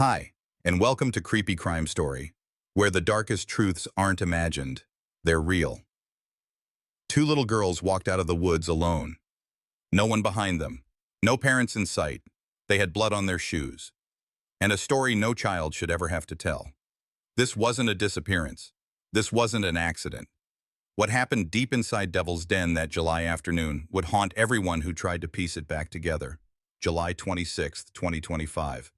Hi, and welcome to Creepy Crime Story, where the darkest truths aren't imagined, they're real. Two little girls walked out of the woods alone. No one behind them, no parents in sight. They had blood on their shoes, and a story no child should ever have to tell. This wasn't a disappearance. This wasn't an accident. What happened deep inside Devil's Den that July afternoon would haunt everyone who tried to piece it back together. July 26, 2025.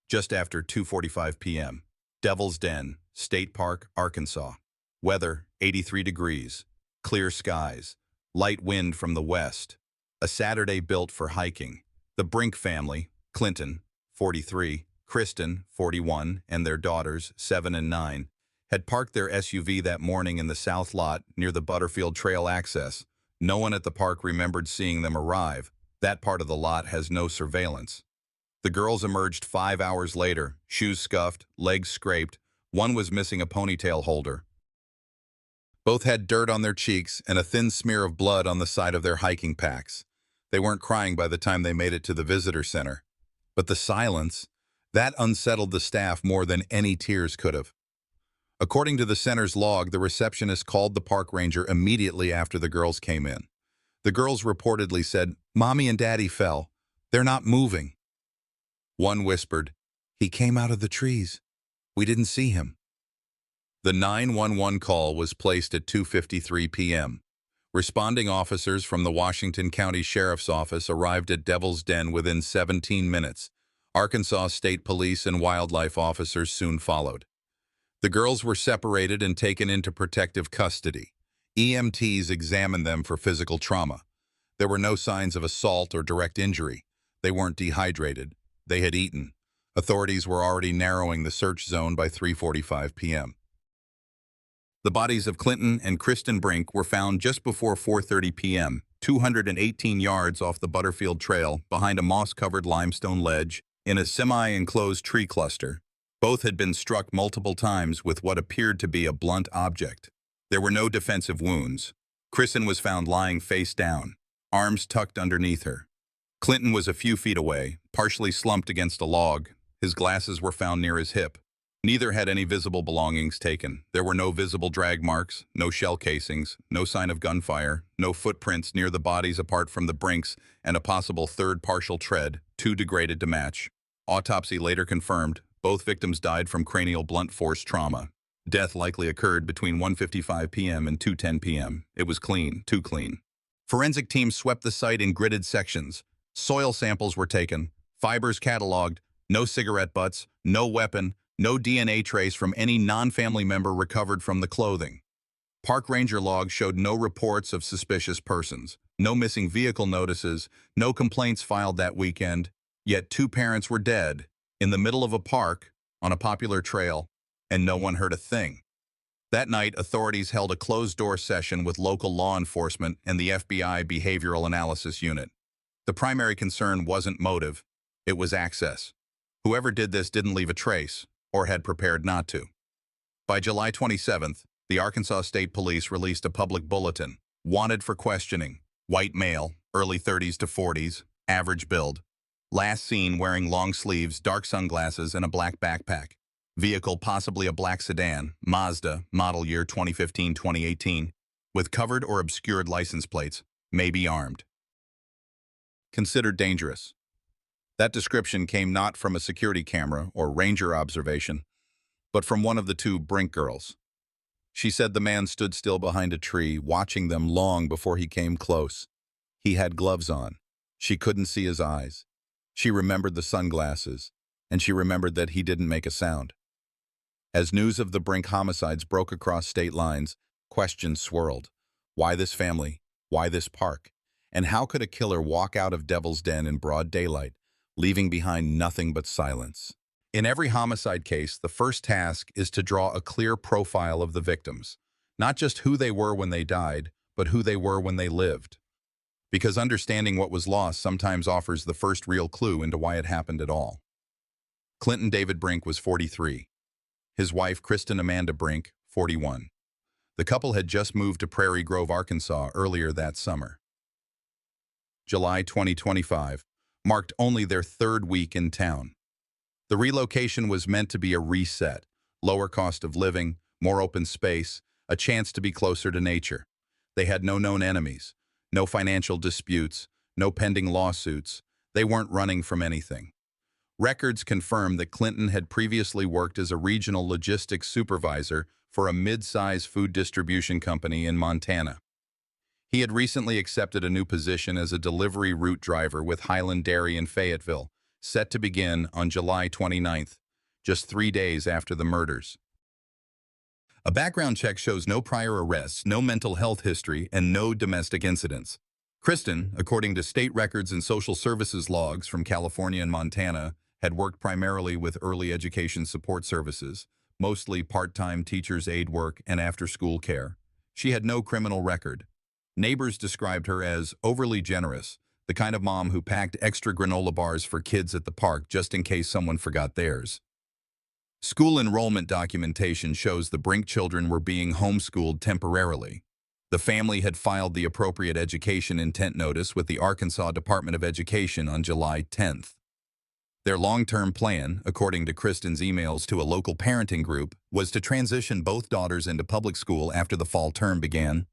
Just after 2:45 p.m. Devil's Den, State Park, Arkansas. Weather, 83 degrees. Clear skies. Light wind from the west. A Saturday built for hiking. The Brink family, Clinton, 43, Cristen, 41, and their daughters, 7 and 9, had parked their SUV that morning in the south lot near the Butterfield Trail access. No one at the park remembered seeing them arrive. That part of the lot has no surveillance. The girls emerged 5 hours later, shoes scuffed, legs scraped. One was missing a ponytail holder. Both had dirt on their cheeks and a thin smear of blood on the side of their hiking packs. They weren't crying by the time they made it to the visitor center. But the silence, that unsettled the staff more than any tears could have. According to the center's log, the receptionist called the park ranger immediately after the girls came in. The girls reportedly said, "Mommy and Daddy fell. They're not moving." One whispered, "He came out of the trees. We didn't see him." The 911 call was placed at 2:53 p.m. Responding officers from the Washington County Sheriff's Office arrived at Devil's Den within 17 minutes. Arkansas State Police and wildlife officers soon followed. The girls were separated and taken into protective custody. EMTs examined them for physical trauma. There were no signs of assault or direct injury. They weren't dehydrated. They had eaten. Authorities were already narrowing the search zone by 3:45 p.m. The bodies of Clinton and Cristen Brink were found just before 4:30 p.m., 218 yards off the Butterfield Trail behind a moss-covered limestone ledge in a semi-enclosed tree cluster. Both had been struck multiple times with what appeared to be a blunt object. There were no defensive wounds. Cristen was found lying face down, arms tucked underneath her. Clinton was a few feet away, partially slumped against a log. His glasses were found near his hip. Neither had any visible belongings taken. There were no visible drag marks, no shell casings, no sign of gunfire, no footprints near the bodies apart from the Brinks and a possible third partial tread, too degraded to match. Autopsy later confirmed both victims died from cranial blunt force trauma. Death likely occurred between 1:55 p.m. and 2:10 p.m. It was clean, too clean. Forensic teams swept the site in gridded sections. Soil samples were taken, fibers cataloged, no cigarette butts, no weapon, no DNA trace from any non-family member recovered from the clothing. Park ranger logs showed no reports of suspicious persons, no missing vehicle notices, no complaints filed that weekend, yet two parents were dead, in the middle of a park, on a popular trail, and no one heard a thing. That night, authorities held a closed-door session with local law enforcement and the FBI Behavioral Analysis Unit. The primary concern wasn't motive, it was access. Whoever did this didn't leave a trace, or had prepared not to. By July 27th, the Arkansas State Police released a public bulletin, wanted for questioning, white male, early 30s to 40s, average build. Last seen wearing long sleeves, dark sunglasses, and a black backpack. Vehicle possibly a black sedan, Mazda, model year 2015-2018, with covered or obscured license plates, may be armed. Considered dangerous. That description came not from a security camera or ranger observation, but from one of the two Brink girls. She said the man stood still behind a tree, watching them long before he came close. He had gloves on. She couldn't see his eyes. She remembered the sunglasses, and she remembered that he didn't make a sound. As news of the Brink homicides broke across state lines, questions swirled. Why this family? Why this park? And how could a killer walk out of Devil's Den in broad daylight, leaving behind nothing but silence? In every homicide case, the first task is to draw a clear profile of the victims, not just who they were when they died, but who they were when they lived. Because understanding what was lost sometimes offers the first real clue into why it happened at all. Clinton David Brink was 43. His wife, Cristen Amanda Brink, 41. The couple had just moved to Prairie Grove, Arkansas earlier that summer. July 2025 marked only their third week in town. The relocation was meant to be a reset, lower cost of living, more open space, a chance to be closer to nature. They had no known enemies, no financial disputes, no pending lawsuits. They weren't running from anything. Records confirm that Clinton had previously worked as a regional logistics supervisor for a mid-size food distribution company in Montana. He had recently accepted a new position as a delivery route driver with Highland Dairy in Fayetteville, set to begin on July 29th, just 3 days after the murders. A background check shows no prior arrests, no mental health history, and no domestic incidents. Cristen, according to state records and social services logs from California and Montana, had worked primarily with early education support services, mostly part-time teacher's aide work and after-school care. She had no criminal record. Neighbors described her as overly generous, the kind of mom who packed extra granola bars for kids at the park just in case someone forgot theirs. School enrollment documentation shows the Brink children were being homeschooled temporarily. The family had filed the appropriate education intent notice with the Arkansas Department of Education on July 10th. Their long-term plan, according to Kristen's emails to a local parenting group, was to transition both daughters into public school after the fall term began.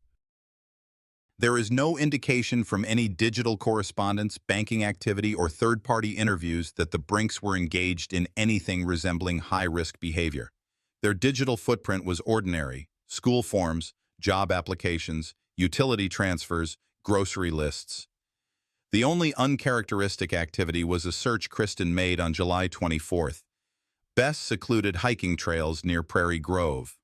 There is no indication from any digital correspondence, banking activity, or third-party interviews that the Brinks were engaged in anything resembling high-risk behavior. Their digital footprint was ordinary: school forms, job applications, utility transfers, grocery lists. The only uncharacteristic activity was a search Cristen made on July 24th. Best secluded hiking trails near Prairie Grove.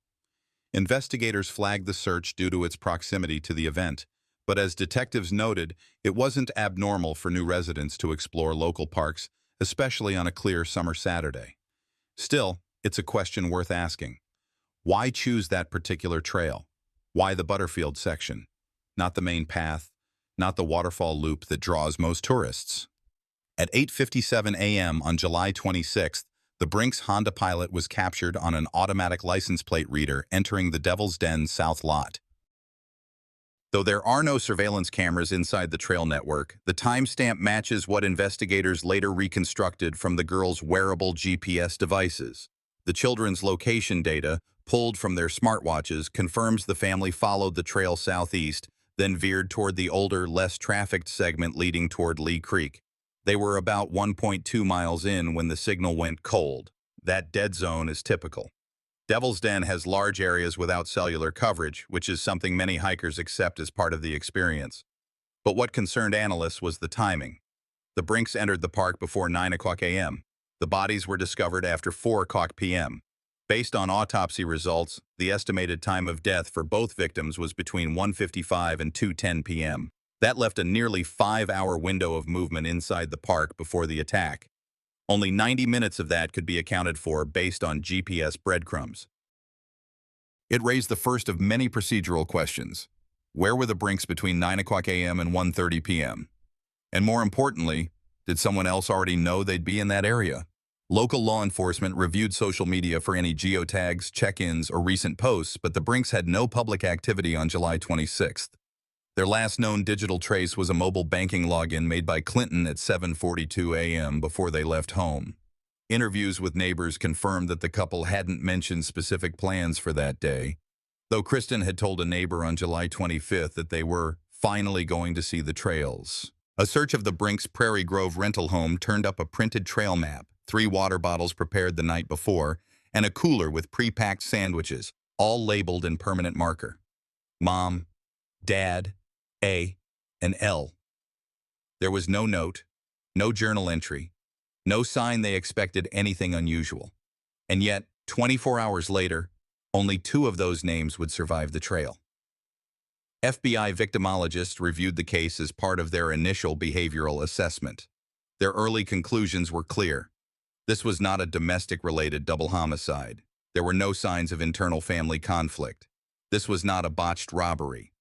Investigators flagged the search due to its proximity to the event, but as detectives noted, it wasn't abnormal for new residents to explore local parks, especially on a clear summer Saturday. Still, it's a question worth asking. Why choose that particular trail? Why the Butterfield section? Not the main path, not the waterfall loop that draws most tourists. At 8:57 a.m. on July 26th, the Brinks Honda Pilot was captured on an automatic license plate reader entering the Devil's Den South Lot. Though there are no surveillance cameras inside the trail network, the timestamp matches what investigators later reconstructed from the girls' wearable GPS devices. The children's location data, pulled from their smartwatches, confirms the family followed the trail southeast, then veered toward the older, less trafficked segment leading toward Lee Creek. They were about 1.2 miles in when the signal went cold. That dead zone is typical. Devil's Den has large areas without cellular coverage, which is something many hikers accept as part of the experience. But what concerned analysts was the timing. The Brinks entered the park before 9 o'clock a.m. The bodies were discovered after 4 o'clock p.m. Based on autopsy results, the estimated time of death for both victims was between 1:55 and 2:10 p.m. That left a nearly 5-hour window of movement inside the park before the attack. Only 90 minutes of that could be accounted for based on GPS breadcrumbs. It raised the first of many procedural questions. Where were the Brinks between 9 o'clock a.m. and 1:30 p.m.? And more importantly, did someone else already know they'd be in that area? Local law enforcement reviewed social media for any geotags, check-ins, or recent posts, but the Brinks had no public activity on July 26th. Their last known digital trace was a mobile banking login made by Clinton at 7:42 a.m. before they left home. Interviews with neighbors confirmed that the couple hadn't mentioned specific plans for that day, though Cristen had told a neighbor on July 25th that they were finally going to see the trails. A search of the Brinks' Prairie Grove rental home turned up a printed trail map, 3 water bottles prepared the night before, and a cooler with pre-packed sandwiches, all labeled in permanent marker. Mom, Dad, A, and L. There was no note, no journal entry, no sign they expected anything unusual. And yet, 24 hours later, only 2 of those names would survive the trail. FBI victimologists reviewed the case as part of their initial behavioral assessment. Their early conclusions were clear. This was not a domestic-related double homicide. There were no signs of internal family conflict. This was not a botched robbery.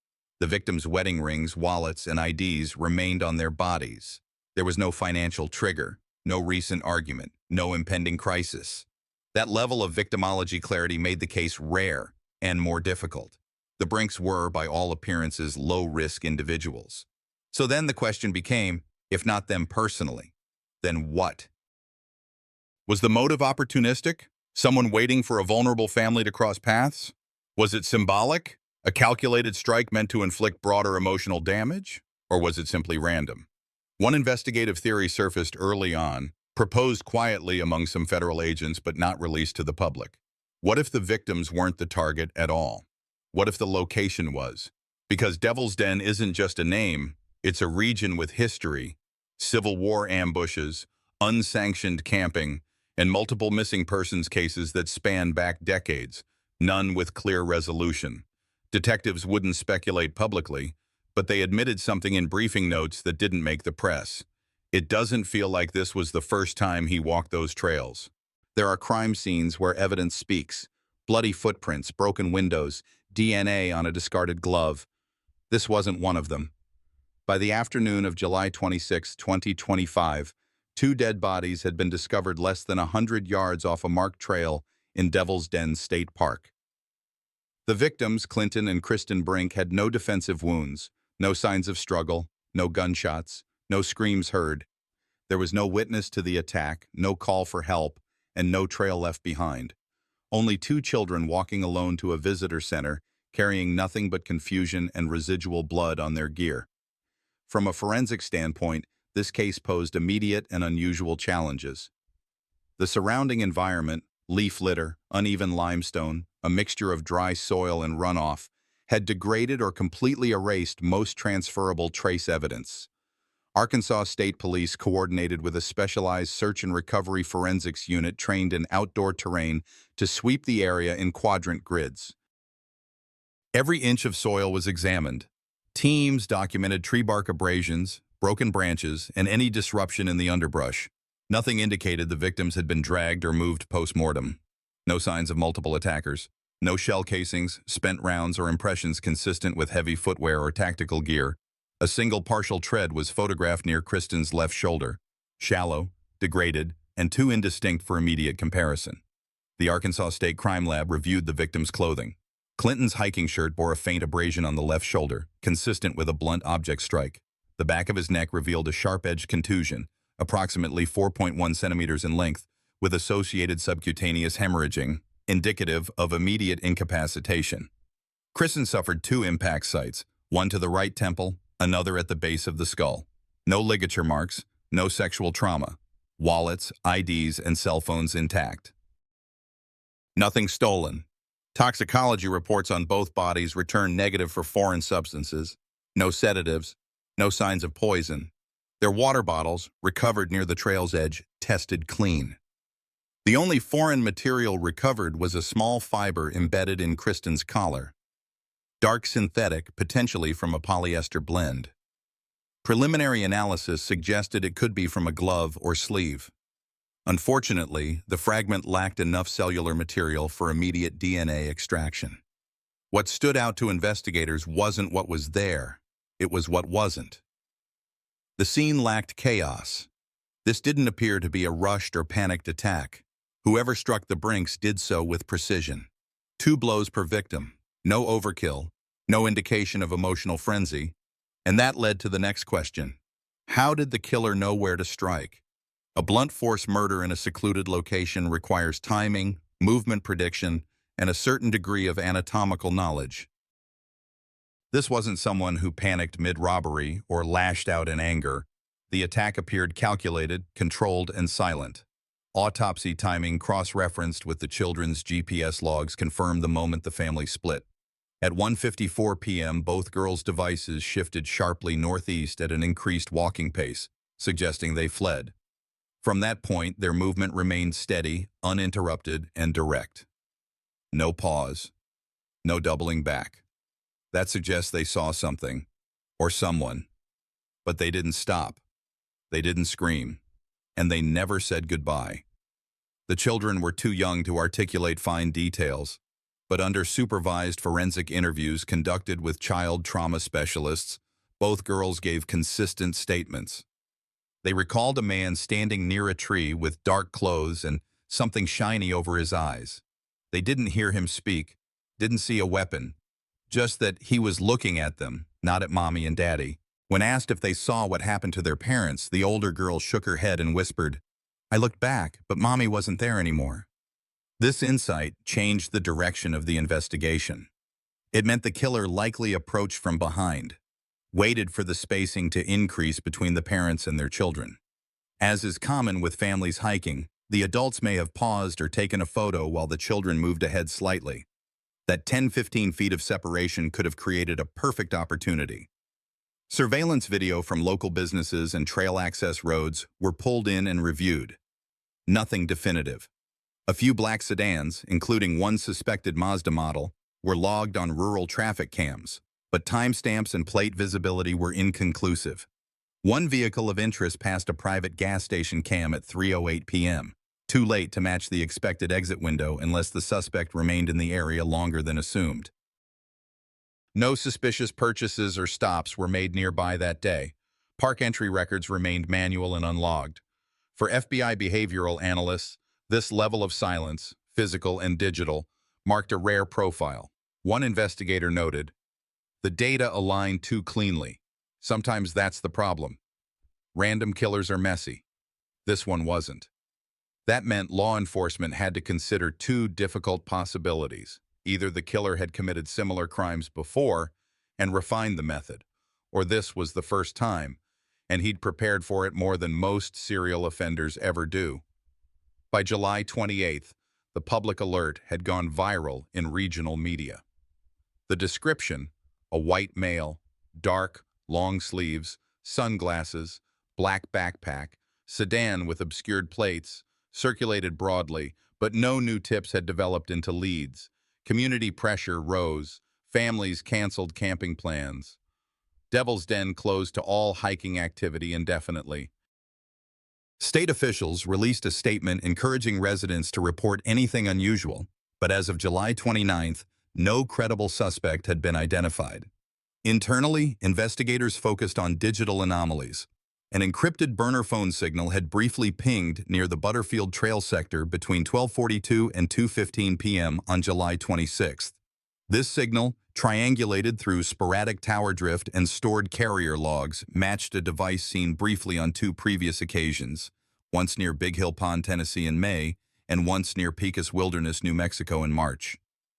The victims' wedding rings, wallets, and IDs remained on their bodies. There was no financial trigger, no recent argument, no impending crisis. That level of victimology clarity made the case rare and more difficult. The Brinks were, by all appearances, low-risk individuals. So then the question became, if not them personally, then what? Was the motive opportunistic? Someone waiting for a vulnerable family to cross paths? Was it symbolic? A calculated strike meant to inflict broader emotional damage? Or was it simply random? One investigative theory surfaced early on, proposed quietly among some federal agents but not released to the public. What if the victims weren't the target at all? What if the location was? Because Devil's Den isn't just a name, it's a region with history, Civil War ambushes, unsanctioned camping, and multiple missing persons cases that span back decades, none with clear resolution. Detectives wouldn't speculate publicly, but they admitted something in briefing notes that didn't make the press. It doesn't feel like this was the first time he walked those trails. There are crime scenes where evidence speaks. Bloody footprints, broken windows, DNA on a discarded glove. This wasn't one of them. By the afternoon of July 26, 2025, two dead bodies had been discovered less than 100 yards off a marked trail in Devil's Den State Park. The victims, Clinton and Cristen Brink, had no defensive wounds, no signs of struggle, no gunshots, no screams heard. There was no witness to the attack, no call for help, and no trail left behind. Only two children walking alone to a visitor center, carrying nothing but confusion and residual blood on their gear. From a forensic standpoint, this case posed immediate and unusual challenges. The surrounding environment, leaf litter, uneven limestone, a mixture of dry soil and runoff, had degraded or completely erased most transferable trace evidence. Arkansas State Police coordinated with a specialized search and recovery forensics unit trained in outdoor terrain to sweep the area in quadrant grids. Every inch of soil was examined. Teams documented tree bark abrasions, broken branches, and any disruption in the underbrush. Nothing indicated the victims had been dragged or moved post-mortem. No signs of multiple attackers. No shell casings, spent rounds, or impressions consistent with heavy footwear or tactical gear. A single partial tread was photographed near Kristen's left shoulder, shallow, degraded, and too indistinct for immediate comparison. The Arkansas State Crime Lab reviewed the victim's clothing. Clinton's hiking shirt bore a faint abrasion on the left shoulder, consistent with a blunt object strike. The back of his neck revealed a sharp-edged contusion, approximately 4.1 centimeters in length, with associated subcutaneous hemorrhaging, indicative of immediate incapacitation. Cristen suffered two impact sites, one to the right temple, another at the base of the skull. No ligature marks, no sexual trauma. Wallets, IDs, and cell phones intact. Nothing stolen. Toxicology reports on both bodies returned negative for foreign substances. No sedatives, no signs of poison. Their water bottles, recovered near the trail's edge, tested clean. The only foreign material recovered was a small fiber embedded in Kristen's collar. Dark synthetic, potentially from a polyester blend. Preliminary analysis suggested it could be from a glove or sleeve. Unfortunately, the fragment lacked enough cellular material for immediate DNA extraction. What stood out to investigators wasn't what was there, it was what wasn't. The scene lacked chaos. This didn't appear to be a rushed or panicked attack. Whoever struck the Brinks did so with precision. 2 blows per victim, no overkill, no indication of emotional frenzy, and that led to the next question. How did the killer know where to strike? A blunt force murder in a secluded location requires timing, movement prediction, and a certain degree of anatomical knowledge. This wasn't someone who panicked mid-robbery or lashed out in anger. The attack appeared calculated, controlled, and silent. Autopsy timing cross-referenced with the children's GPS logs confirmed the moment the family split. At 1:54 p.m., both girls' devices shifted sharply northeast at an increased walking pace, suggesting they fled. From that point, their movement remained steady, uninterrupted, and direct. No pause. No doubling back. That suggests they saw something, or someone. But they didn't stop. They didn't scream. And they never said goodbye. The children were too young to articulate fine details, but under supervised forensic interviews conducted with child trauma specialists, both girls gave consistent statements. They recalled a man standing near a tree with dark clothes and something shiny over his eyes. They didn't hear him speak, didn't see a weapon, just that he was looking at them, not at Mommy and Daddy. When asked if they saw what happened to their parents, the older girl shook her head and whispered, I looked back, but Mommy wasn't there anymore. This insight changed the direction of the investigation. It meant the killer likely approached from behind, waited for the spacing to increase between the parents and their children. As is common with families hiking, the adults may have paused or taken a photo while the children moved ahead slightly. That 10-15 feet of separation could have created a perfect opportunity. Surveillance video from local businesses and trail access roads were pulled in and reviewed. Nothing definitive. A few black sedans, including one suspected Mazda model, were logged on rural traffic cams, but timestamps and plate visibility were inconclusive. One vehicle of interest passed a private gas station cam at 3:08 p.m., too late to match the expected exit window unless the suspect remained in the area longer than assumed. No suspicious purchases or stops were made nearby that day. Park entry records remained manual and unlogged. For FBI behavioral analysts, this level of silence, physical and digital, marked a rare profile. One investigator noted, "The data align too cleanly. Sometimes that's the problem. Random killers are messy. This one wasn't." That meant law enforcement had to consider two difficult possibilities. Either the killer had committed similar crimes before and refined the method, or this was the first time, and he'd prepared for it more than most serial offenders ever do. By July 28th, the public alert had gone viral in regional media. The description, a white male, dark, long sleeves, sunglasses, black backpack, sedan with obscured plates, circulated broadly, but no new tips had developed into leads. Community pressure rose, families canceled camping plans. Devil's Den closed to all hiking activity indefinitely. State officials released a statement encouraging residents to report anything unusual, but as of July 29th, no credible suspect had been identified. Internally, investigators focused on digital anomalies. An encrypted burner phone signal had briefly pinged near the Butterfield Trail sector between 12:42 and 2:15 p.m. on July 26th. This signal, triangulated through sporadic tower drift and stored carrier logs, matched a device seen briefly on two previous occasions, once near Big Hill Pond, Tennessee in May, and once near Pecos Wilderness, New Mexico in March.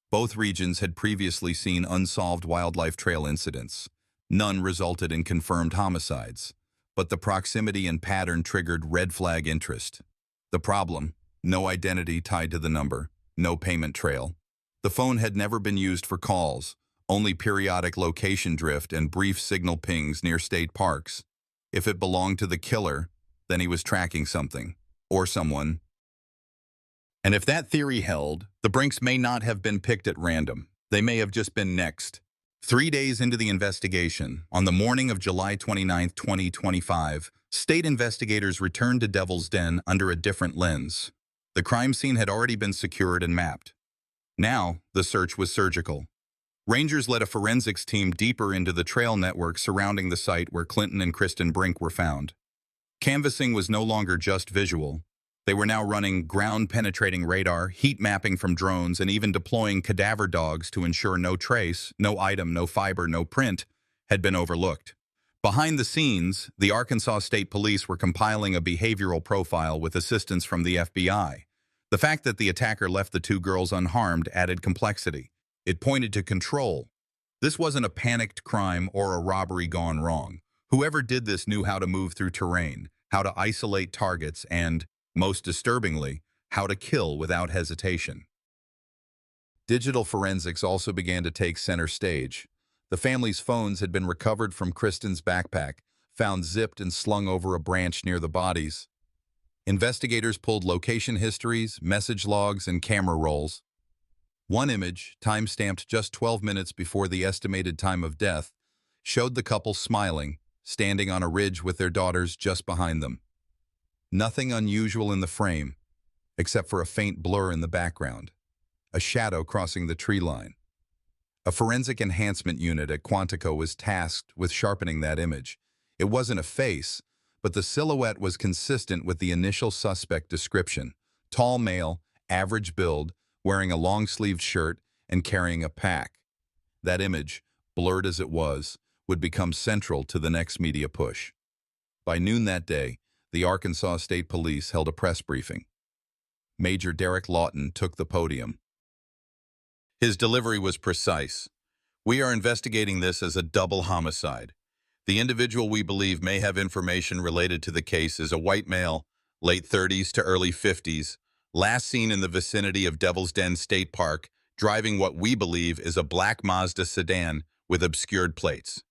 Both regions had previously seen unsolved wildlife trail incidents. None resulted in confirmed homicides, but the proximity and pattern triggered red flag interest. The problem: no identity tied to the number, no payment trail. The phone had never been used for calls, only periodic location drift and brief signal pings near state parks. If it belonged to the killer, then he was tracking something, or someone. And if that theory held, the Brinks may not have been picked at random. They may have just been next. 3 days into the investigation, on the morning of July 29, 2025, state investigators returned to Devil's Den under a different lens. The crime scene had already been secured and mapped. Now, the search was surgical. Rangers led a forensics team deeper into the trail network surrounding the site where Clinton and Cristen Brink were found. Canvassing was no longer just visual. They were now running ground-penetrating radar, heat mapping from drones, and even deploying cadaver dogs to ensure no trace, no item, no fiber, no print had been overlooked. Behind the scenes, the Arkansas State Police were compiling a behavioral profile with assistance from the FBI. The fact that the attacker left the two girls unharmed added complexity. It pointed to control. This wasn't a panicked crime or a robbery gone wrong. Whoever did this knew how to move through terrain, how to isolate targets, and, most disturbingly, how to kill without hesitation. Digital forensics also began to take center stage. The family's phones had been recovered from Kristen's backpack, found zipped and slung over a branch near the bodies. Investigators pulled location histories, message logs, and camera rolls. One image, time-stamped just 12 minutes before the estimated time of death, showed the couple smiling, standing on a ridge with their daughters just behind them. Nothing unusual in the frame, except for a faint blur in the background, a shadow crossing the tree line. A forensic enhancement unit at Quantico was tasked with sharpening that image. It wasn't a face, but the silhouette was consistent with the initial suspect description: tall male, average build, wearing a long-sleeved shirt and carrying a pack. That image, blurred as it was, would become central to the next media push. By noon that day, the Arkansas State Police held a press briefing. Major Derek Lawton took the podium. His delivery was precise. "We are investigating this as a double homicide. The individual we believe may have information related to the case is a white male, late 30s to early 50s, last seen in the vicinity of Devil's Den State Park, driving what we believe is a black Mazda sedan with obscured plates.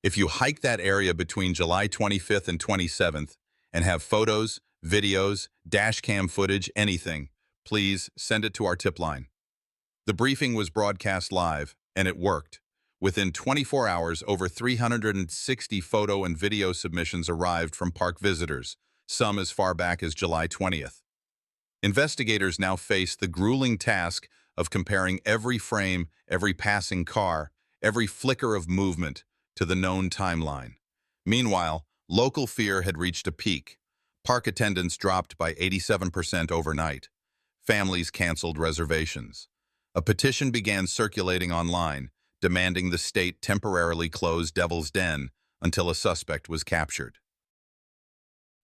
If you hike that area between July 25th and 27th and have photos, videos, dash cam footage, anything, please send it to our tip line." The briefing was broadcast live, and it worked. Within 24 hours, over 360 photo and video submissions arrived from park visitors, some as far back as July 20th. Investigators now face the grueling task of comparing every frame, every passing car, every flicker of movement to the known timeline. Meanwhile, local fear had reached a peak. Park attendance dropped by 87% overnight. Families canceled reservations. A petition began circulating online, demanding the state temporarily close Devil's Den until a suspect was captured.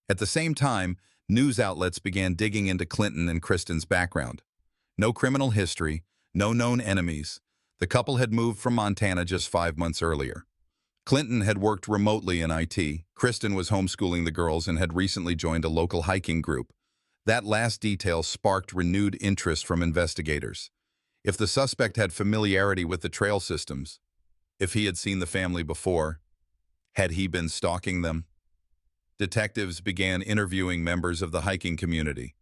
At the same time, news outlets began digging into Clinton and Cristen's background. No criminal history, no known enemies. The couple had moved from Montana just 5 months earlier. Clinton had worked remotely in IT. Cristen was homeschooling the girls and had recently joined a local hiking group. That last detail sparked renewed interest from investigators. If the suspect had familiarity with the trail systems, if he had seen the family before, had he been stalking them? Detectives began interviewing members of the hiking community.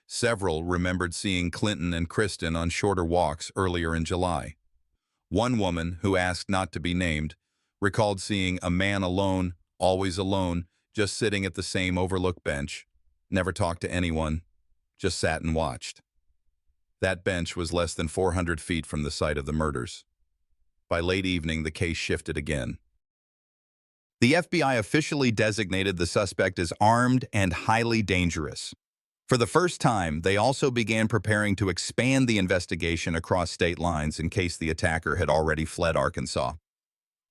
Several remembered seeing Clinton and Cristen on shorter walks earlier in July. One woman, who asked not to be named, recalled seeing a man alone, always alone, just sitting at the same overlook bench, never talked to anyone, just sat and watched. That bench was less than 400 feet from the site of the murders. By late evening, the case shifted again. The FBI officially designated the suspect as armed and highly dangerous. For the first time, they also began preparing to expand the investigation across state lines in case the attacker had already fled Arkansas.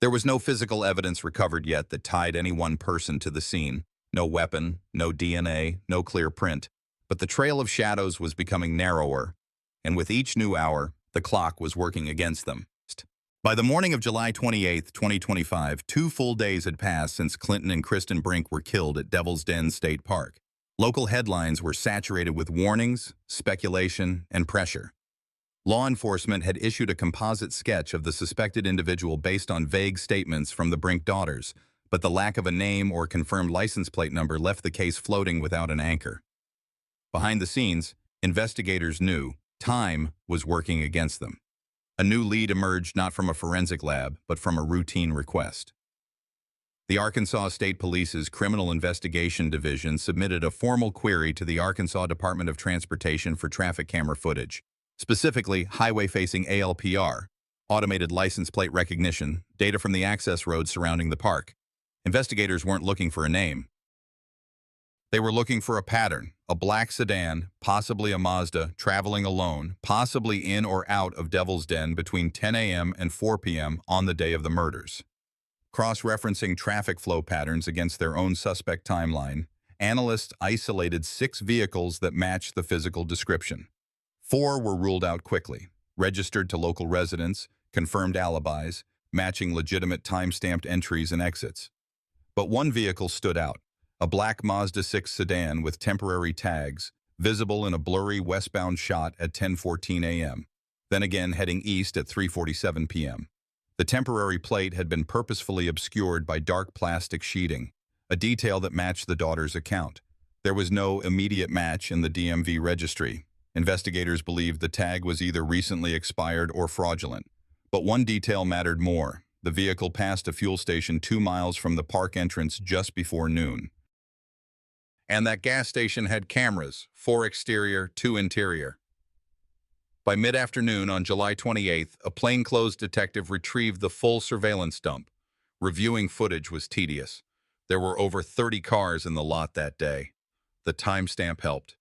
There was no physical evidence recovered yet that tied any one person to the scene. No weapon, no DNA, no clear print. But the trail of shadows was becoming narrower, and with each new hour, the clock was working against them. By the morning of July 28, 2025, 2 full days had passed since Clinton and Cristen Brink were killed at Devil's Den State Park. Local headlines were saturated with warnings, speculation, and pressure. Law enforcement had issued a composite sketch of the suspected individual based on vague statements from the Brink daughters, but the lack of a name or confirmed license plate number left the case floating without an anchor. Behind the scenes, investigators knew time was working against them. A new lead emerged not from a forensic lab, but from a routine request. The Arkansas State Police's Criminal Investigation Division submitted a formal query to the Arkansas Department of Transportation for traffic camera footage, specifically highway-facing ALPR, automated license plate recognition, data from the access roads surrounding the park. Investigators weren't looking for a name. They were looking for a pattern, a black sedan, possibly a Mazda, traveling alone, possibly in or out of Devil's Den between 10 a.m. and 4 p.m. on the day of the murders. Cross-referencing traffic flow patterns against their own suspect timeline, analysts isolated 6 vehicles that matched the physical description. 4 were ruled out quickly, registered to local residents, confirmed alibis, matching legitimate time-stamped entries and exits. But one vehicle stood out. A black Mazda 6 sedan with temporary tags, visible in a blurry westbound shot at 10:14 a.m., then again heading east at 3:47 p.m. The temporary plate had been purposefully obscured by dark plastic sheeting, a detail that matched the daughter's account. There was no immediate match in the DMV registry. Investigators believed the tag was either recently expired or fraudulent. But one detail mattered more. The vehicle passed a fuel station 2 miles from the park entrance just before noon. And that gas station had cameras, 4 exterior, 2 interior. By mid-afternoon on July 28th, a plainclothes detective retrieved the full surveillance dump. Reviewing footage was tedious. There were over 30 cars in the lot that day. The timestamp helped.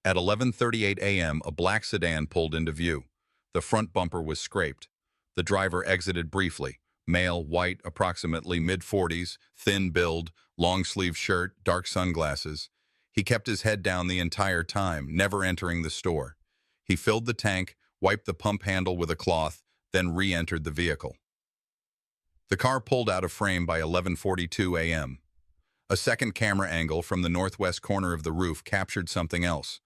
At 11:38 a.m., a black sedan pulled into view. The front bumper was scraped. The driver exited briefly. Male, white, approximately mid-40s, thin build, long-sleeve shirt, dark sunglasses. He kept his head down the entire time, never entering the store. He filled the tank, wiped the pump handle with a cloth, then re-entered the vehicle. The car pulled out of frame by 11:42 a.m. A second camera angle from the northwest corner of the roof captured something else.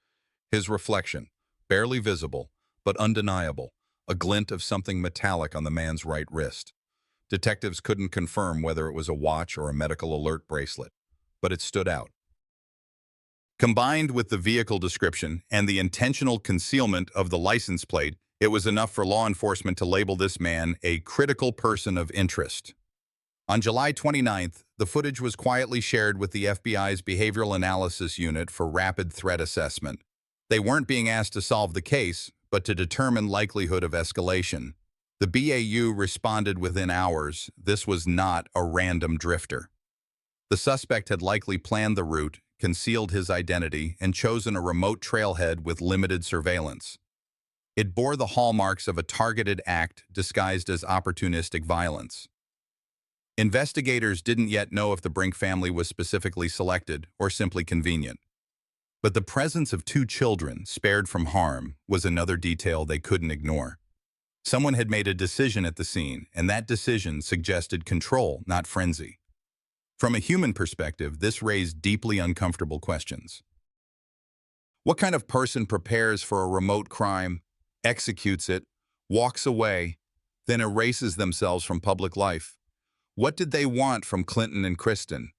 His reflection, barely visible, but undeniable, a glint of something metallic on the man's right wrist. Detectives couldn't confirm whether it was a watch or a medical alert bracelet, but it stood out. Combined with the vehicle description and the intentional concealment of the license plate, it was enough for law enforcement to label this man a critical person of interest. On July 29th, the footage was quietly shared with the FBI's Behavioral Analysis Unit for rapid threat assessment. They weren't being asked to solve the case, but to determine likelihood of escalation. The BAU responded within hours. This was not a random drifter. The suspect had likely planned the route, concealed his identity, and chosen a remote trailhead with limited surveillance. It bore the hallmarks of a targeted act disguised as opportunistic violence. Investigators didn't yet know if the Brink family was specifically selected or simply convenient. But the presence of two children spared from harm was another detail they couldn't ignore. Someone had made a decision at the scene, and that decision suggested control, not frenzy. From a human perspective, this raised deeply uncomfortable questions. What kind of person prepares for a remote crime, executes it, walks away, then erases themselves from public life? What did they want from Clinton and Cristen?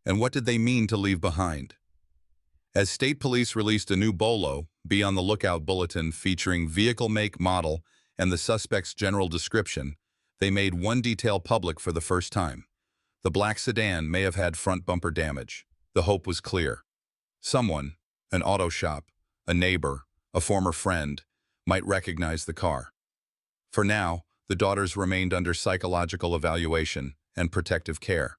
And what did they mean to leave behind? As state police released a new BOLO, Be on the Lookout bulletin featuring vehicle make, model, and the suspect's general description, they made one detail public for the first time. The black sedan may have had front bumper damage. The hope was clear. Someone, an auto shop, a neighbor, a former friend, might recognize the car. For now, the daughters remained under psychological evaluation and protective care.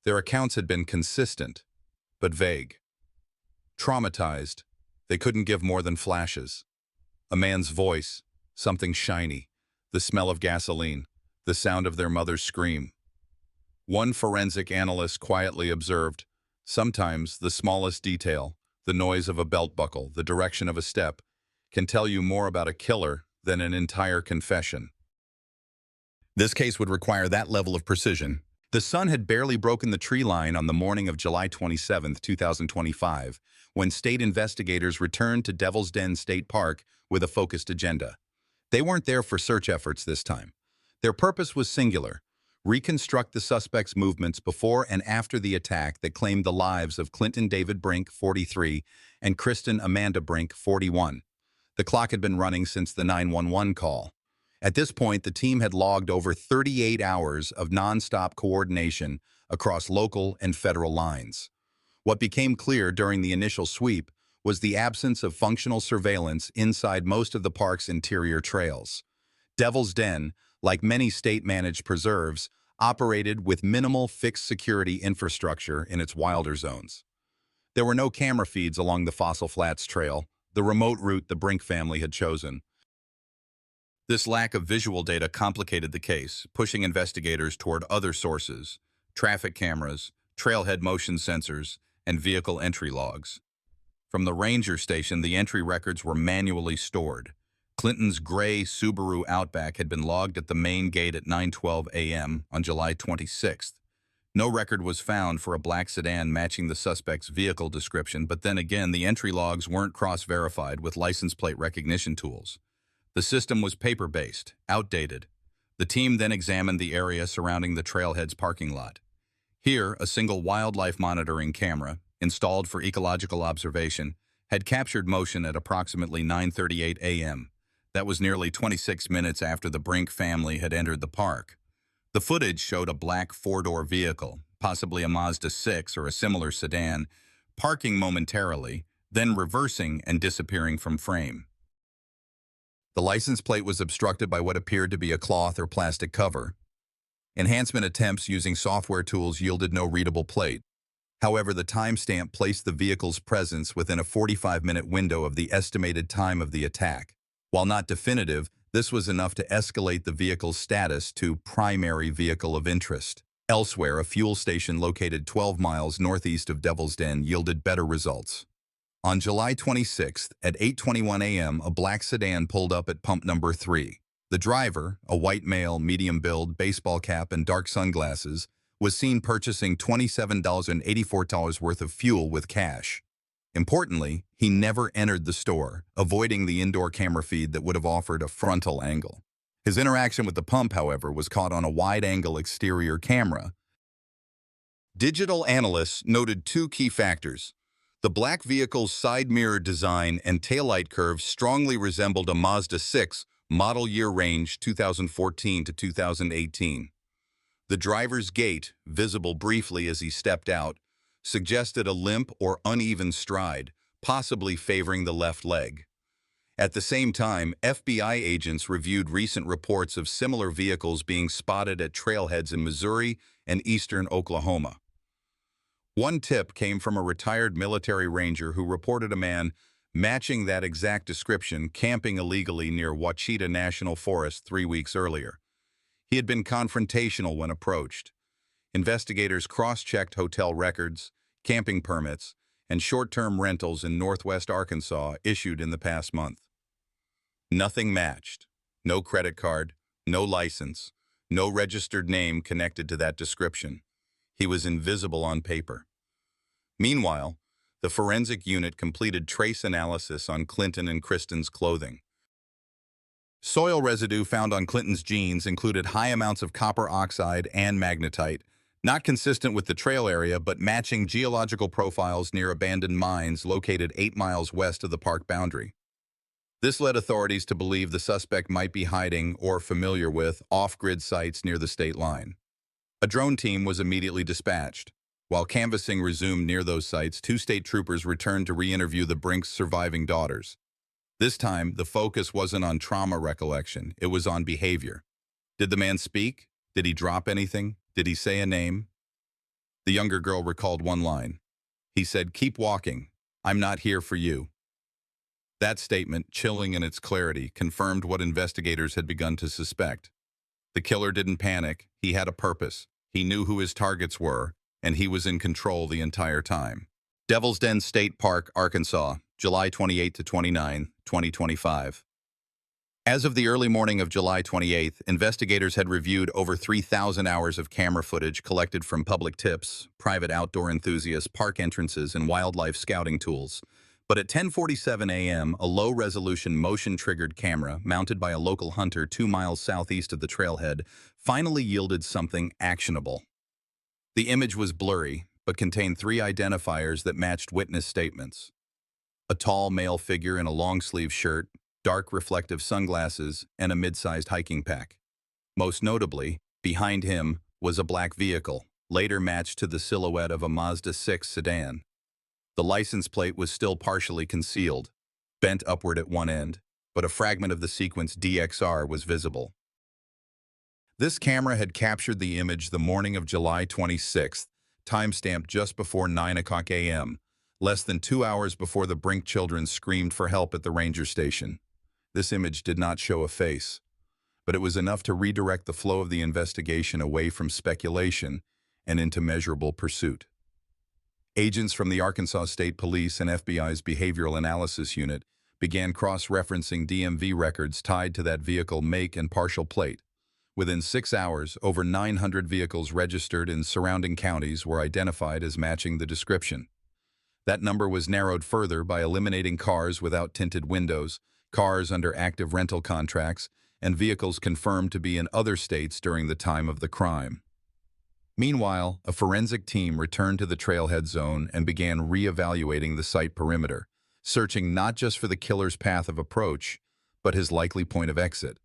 Their accounts had been consistent, but vague. Traumatized, they couldn't give more than flashes. A man's voice, something shiny, the smell of gasoline, the sound of their mother's scream. One forensic analyst quietly observed, sometimes the smallest detail, the noise of a belt buckle, the direction of a step, can tell you more about a killer than an entire confession. This case would require that level of precision. The sun had barely broken the tree line on the morning of July 27, 2025, when state investigators returned to Devil's Den State Park with a focused agenda. They weren't there for search efforts this time. Their purpose was singular: reconstruct the suspect's movements before and after the attack that claimed the lives of Clinton David Brink, 43, and Cristen Amanda Brink, 41. The clock had been running since the 911 call. At this point, the team had logged over 38 hours of nonstop coordination across local and federal lines. What became clear during the initial sweep was the absence of functional surveillance inside most of the park's interior trails. Devil's Den, like many state-managed preserves, operated with minimal fixed security infrastructure in its wilder zones. There were no camera feeds along the Fossil Flats Trail, the remote route the Brink family had chosen. This lack of visual data complicated the case, pushing investigators toward other sources: traffic cameras, trailhead motion sensors, and vehicle entry logs. From the ranger station, the entry records were manually stored. Clinton's gray Subaru Outback had been logged at the main gate at 9:12 a.m. on July 26th. No record was found for a black sedan matching the suspect's vehicle description, but then again, the entry logs weren't cross-verified with license plate recognition tools. The system was paper-based, outdated. The team then examined the area surrounding the trailhead's parking lot. Here, a single wildlife monitoring camera, installed for ecological observation, had captured motion at approximately 9:38 a.m. That was nearly 26 minutes after the Brink family had entered the park. The footage showed a black four-door vehicle, possibly a Mazda 6 or a similar sedan, parking momentarily, then reversing and disappearing from frame. The license plate was obstructed by what appeared to be a cloth or plastic cover. Enhancement attempts using software tools yielded no readable plate. However, the timestamp placed the vehicle's presence within a 45-minute window of the estimated time of the attack. While not definitive, this was enough to escalate the vehicle's status to primary vehicle of interest. Elsewhere, a fuel station located 12 miles northeast of Devil's Den yielded better results. On July 26th, at 8:21 a.m., a black sedan pulled up at pump number 3. The driver, a white male, medium build, baseball cap, and dark sunglasses, was seen purchasing $27.84 worth of fuel with cash. Importantly, he never entered the store, avoiding the indoor camera feed that would have offered a frontal angle. His interaction with the pump, however, was caught on a wide-angle exterior camera. Digital analysts noted two key factors. The black vehicle's side mirror design and taillight curve strongly resembled a Mazda 6 model year range 2014 to 2018. The driver's gait, visible briefly as he stepped out, suggested a limp or uneven stride, possibly favoring the left leg. At the same time, FBI agents reviewed recent reports of similar vehicles being spotted at trailheads in Missouri and eastern Oklahoma. One tip came from a retired military ranger who reported a man matching that exact description camping illegally near Ouachita National Forest 3 weeks earlier. He had been confrontational when approached. Investigators cross-checked hotel records, camping permits, and short-term rentals in northwest Arkansas issued in the past month. Nothing matched. No credit card, no license, no registered name connected to that description. He was invisible on paper. Meanwhile, the forensic unit completed trace analysis on Clinton and Cristen's clothing. Soil residue found on Clinton's jeans included high amounts of copper oxide and magnetite, not consistent with the trail area but matching geological profiles near abandoned mines located 8 miles west of the park boundary. This led authorities to believe the suspect might be hiding or familiar with off-grid sites near the state line. A drone team was immediately dispatched. While canvassing resumed near those sites, 2 state troopers returned to re-interview the Brinks' surviving daughters. This time, the focus wasn't on trauma recollection, it was on behavior. Did the man speak? Did he drop anything? Did he say a name? The younger girl recalled one line. He said, "Keep walking. I'm not here for you." That statement, chilling in its clarity, confirmed what investigators had begun to suspect. The killer didn't panic, he had a purpose. He knew who his targets were, and he was in control the entire time. Devil's Den State Park, Arkansas, July 28 to 29, 2025. As of the early morning of July 28th, investigators had reviewed over 3,000 hours of camera footage collected from public tips, private outdoor enthusiasts, park entrances, and wildlife scouting tools. But at 10:47 a.m., a low-resolution motion-triggered camera mounted by a local hunter 2 miles southeast of the trailhead finally yielded something actionable. The image was blurry, but contained 3 identifiers that matched witness statements. A tall male figure in a long-sleeve shirt, dark reflective sunglasses, and a mid-sized hiking pack. Most notably, behind him was a black vehicle, later matched to the silhouette of a Mazda 6 sedan. The license plate was still partially concealed, bent upward at one end, but a fragment of the sequence DXR was visible. This camera had captured the image the morning of July 26th, timestamped just before 9 o'clock a.m., less than 2 hours before the Brink children screamed for help at the ranger station. This image did not show a face, but it was enough to redirect the flow of the investigation away from speculation and into measurable pursuit. Agents from the Arkansas State Police and FBI's Behavioral Analysis Unit began cross-referencing DMV records tied to that vehicle make and partial plate. Within 6 hours, over 900 vehicles registered in surrounding counties were identified as matching the description. That number was narrowed further by eliminating cars without tinted windows, cars under active rental contracts, and vehicles confirmed to be in other states during the time of the crime. Meanwhile, a forensic team returned to the trailhead zone and began re-evaluating the site perimeter, searching not just for the killer's path of approach, but his likely point of exit.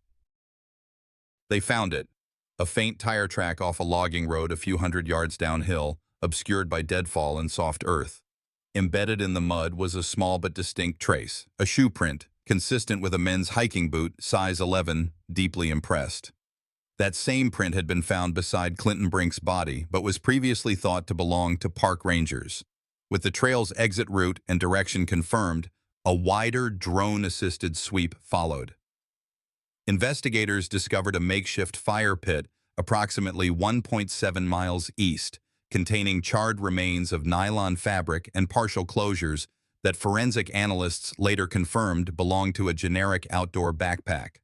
They found it, a faint tire track off a logging road a few hundred yards downhill, obscured by deadfall and soft earth. Embedded in the mud was a small but distinct trace, a shoe print, consistent with a men's hiking boot, size 11, deeply impressed. That same print had been found beside Clinton Brink's body, but was previously thought to belong to park rangers. With the trail's exit route and direction confirmed, a wider drone-assisted sweep followed. Investigators discovered a makeshift fire pit approximately 1.7 miles east, containing charred remains of nylon fabric and partial closures that forensic analysts later confirmed belonged to a generic outdoor backpack.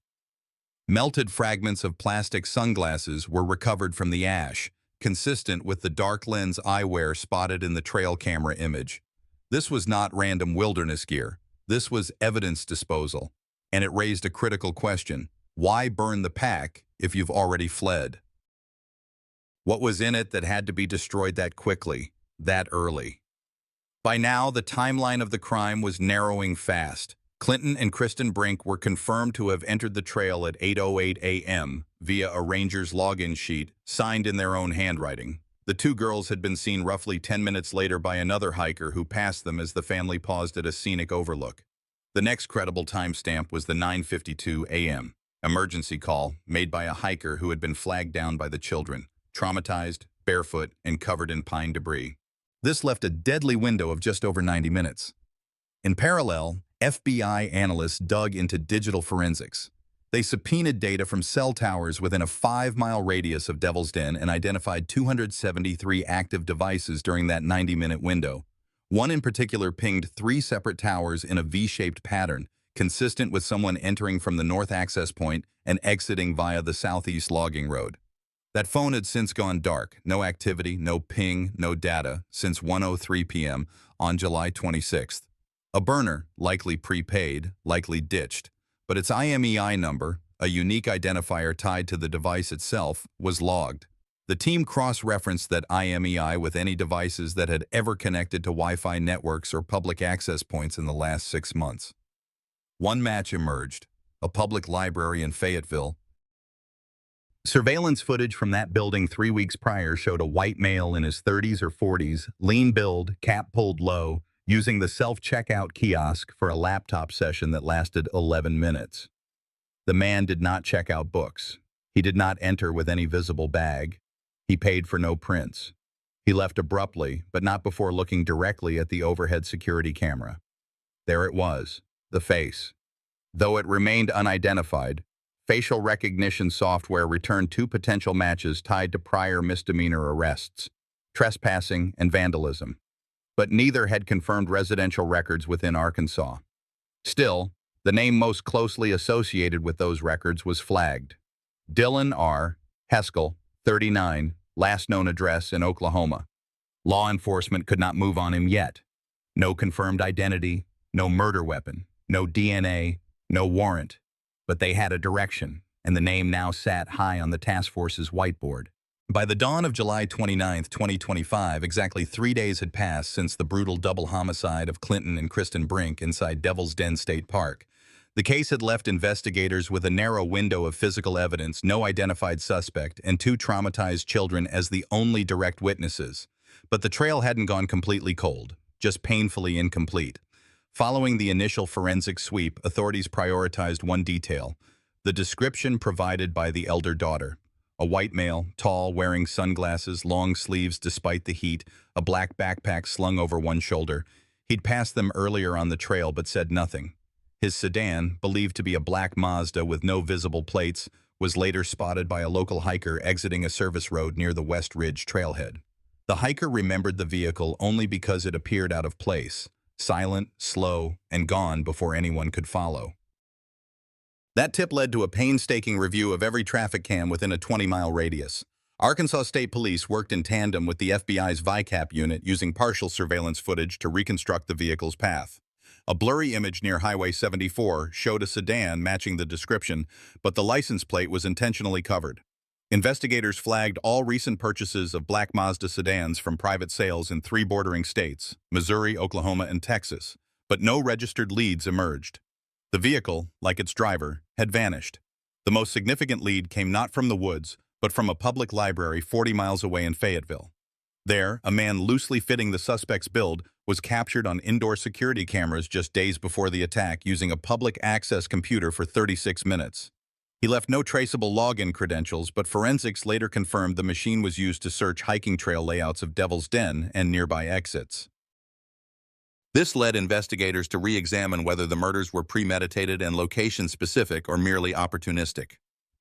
Melted fragments of plastic sunglasses were recovered from the ash, consistent with the dark lens eyewear spotted in the trail camera image. This was not random wilderness gear. This was evidence disposal, and it raised a critical question. Why burn the pack if you've already fled? What was in it that had to be destroyed that quickly, that early? By now, the timeline of the crime was narrowing fast. Clinton and Cristen Brink were confirmed to have entered the trail at 8:08 a.m. via a ranger's login sheet, signed in their own handwriting. The two girls had been seen roughly 10 minutes later by another hiker who passed them as the family paused at a scenic overlook. The next credible timestamp was the 9:52 a.m. emergency call made by a hiker who had been flagged down by the children, traumatized, barefoot, and covered in pine debris. This left a deadly window of just over 90 minutes. In parallel, FBI analysts dug into digital forensics. They subpoenaed data from cell towers within a 5-mile radius of Devil's Den and identified 273 active devices during that 90-minute window. One in particular pinged 3 separate towers in a V-shaped pattern, consistent with someone entering from the north access point and exiting via the southeast logging road. That phone had since gone dark. No activity, no ping, no data, since 1:03 p.m. on July 26th. A burner, likely prepaid, likely ditched, but its IMEI number, a unique identifier tied to the device itself, was logged. The team cross-referenced that IMEI with any devices that had ever connected to Wi-Fi networks or public access points in the last 6 months. One match emerged, a public library in Fayetteville. Surveillance footage from that building 3 weeks prior showed a white male in his 30s or 40s, lean build, cap pulled low, using the self-checkout kiosk for a laptop session that lasted 11 minutes. The man did not check out books. He did not enter with any visible bag. He paid for no prints. He left abruptly, but not before looking directly at the overhead security camera. There it was, the face. Though it remained unidentified, facial recognition software returned 2 potential matches tied to prior misdemeanor arrests, trespassing and vandalism. But neither had confirmed residential records within Arkansas. Still, the name most closely associated with those records was flagged. Dylan R. Heskell, 39, last known address in Oklahoma. Law enforcement could not move on him yet. No confirmed identity, no murder weapon, no DNA, no warrant. But they had a direction, and the name now sat high on the task force's whiteboard. By the dawn of July 29, 2025, exactly 3 days had passed since the brutal double homicide of Clinton and Cristen Brink inside Devil's Den State Park. The case had left investigators with a narrow window of physical evidence, no identified suspect, and 2 traumatized children as the only direct witnesses. But the trail hadn't gone completely cold, just painfully incomplete. Following the initial forensic sweep, authorities prioritized one detail: the description provided by the elder daughter. A white male, tall, wearing sunglasses, long sleeves despite the heat, a black backpack slung over one shoulder. He'd passed them earlier on the trail but said nothing. His sedan, believed to be a black Mazda with no visible plates, was later spotted by a local hiker exiting a service road near the West Ridge trailhead. The hiker remembered the vehicle only because it appeared out of place, silent, slow, and gone before anyone could follow. That tip led to a painstaking review of every traffic cam within a 20-mile radius. Arkansas State Police worked in tandem with the FBI's VICAP unit using partial surveillance footage to reconstruct the vehicle's path. A blurry image near Highway 74 showed a sedan matching the description, but the license plate was intentionally covered. Investigators flagged all recent purchases of black Mazda sedans from private sales in 3 bordering states, Missouri, Oklahoma, and Texas, but no registered leads emerged. The vehicle, like its driver, had vanished. The most significant lead came not from the woods, but from a public library 40 miles away in Fayetteville. There, a man loosely fitting the suspect's build was captured on indoor security cameras just days before the attack using a public access computer for 36 minutes. He left no traceable login credentials, but forensics later confirmed the machine was used to search hiking trail layouts of Devil's Den and nearby exits. This led investigators to re-examine whether the murders were premeditated and location-specific or merely opportunistic.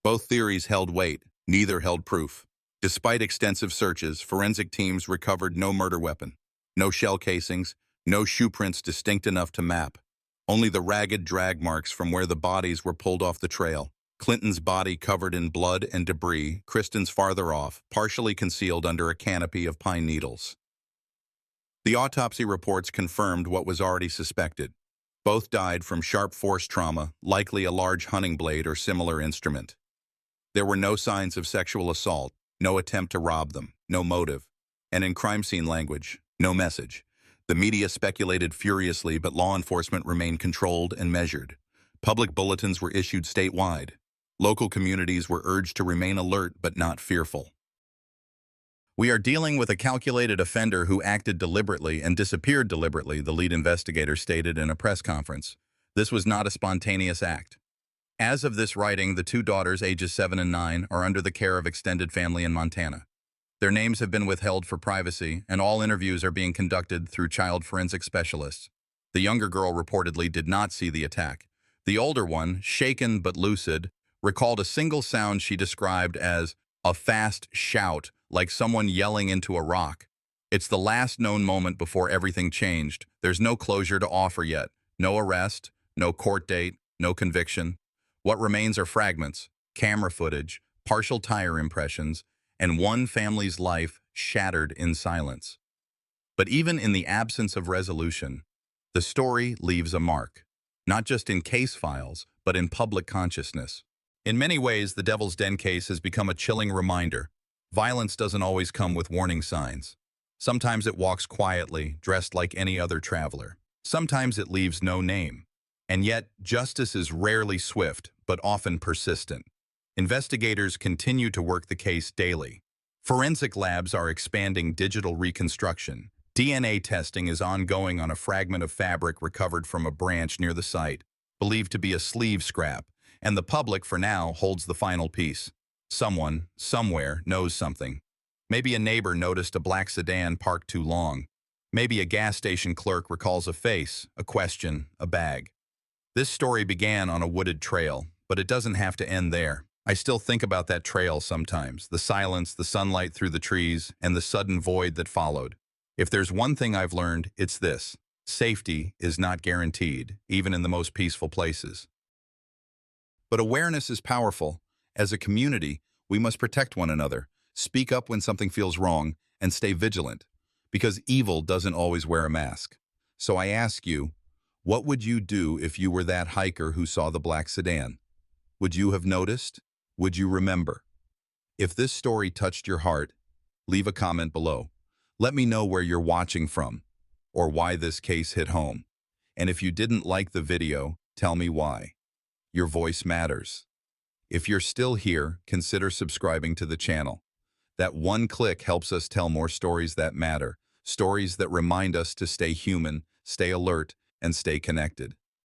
Both theories held weight, Neither held proof. Despite extensive searches, forensic teams recovered no murder weapon, no shell casings, no shoe prints distinct enough to map. Only the ragged drag marks from where the bodies were pulled off the trail. Clinton's body covered in blood and debris, Kristen's farther off, partially concealed under a canopy of pine needles. The autopsy reports confirmed what was already suspected. Both died from sharp force trauma, likely a large hunting blade or similar instrument. There were no signs of sexual assault, no attempt to rob them, no motive, and in crime scene language, no message. The media speculated furiously, but law enforcement remained controlled and measured. Public bulletins were issued statewide. Local communities were urged to remain alert but not fearful. "We are dealing with a calculated offender who acted deliberately and disappeared deliberately," the lead investigator stated in a press conference. "This was not a spontaneous act." As of this writing, the two daughters, ages 7 and 9, are under the care of extended family in Montana. Their names have been withheld for privacy, and all interviews are being conducted through child forensic specialists. The younger girl reportedly did not see the attack. The older one, shaken but lucid, recalled a single sound she described as a fast shout, like someone yelling into a rock. "It's the last known moment before everything changed. There's no closure to offer yet. No arrest, no court date, no conviction. What remains are fragments, camera footage, partial tire impressions, and one family's life shattered in silence." But even in the absence of resolution, the story leaves a mark, not just in case files, but in public consciousness. In many ways, the Devil's Den case has become a chilling reminder. Violence doesn't always come with warning signs. Sometimes it walks quietly, dressed like any other traveler. Sometimes it leaves no name. And yet, justice is rarely swift, but often persistent. Investigators continue to work the case daily. Forensic labs are expanding digital reconstruction. DNA testing is ongoing on a fragment of fabric recovered from a branch near the site, believed to be a sleeve scrap, and the public, for now, holds the final piece. Someone, somewhere, knows something. Maybe a neighbor noticed a black sedan parked too long. Maybe a gas station clerk recalls a face, a question, a bag. This story began on a wooded trail, but it doesn't have to end there. I still think about that trail sometimes, the silence, the sunlight through the trees, and the sudden void that followed. If there's one thing I've learned, it's this: safety is not guaranteed, even in the most peaceful places. But awareness is powerful. As a community, we must protect one another, speak up when something feels wrong, and stay vigilant, because evil doesn't always wear a mask. So I ask you, what would you do if you were that hiker who saw the black sedan? Would you have noticed? Would you remember? If this story touched your heart, leave a comment below. Let me know where you're watching from, or why this case hit home. And if you didn't like the video, tell me why. Your voice matters. If you're still here, consider subscribing to the channel. That one click helps us tell more stories that matter, stories that remind us to stay human, stay alert, and stay connected.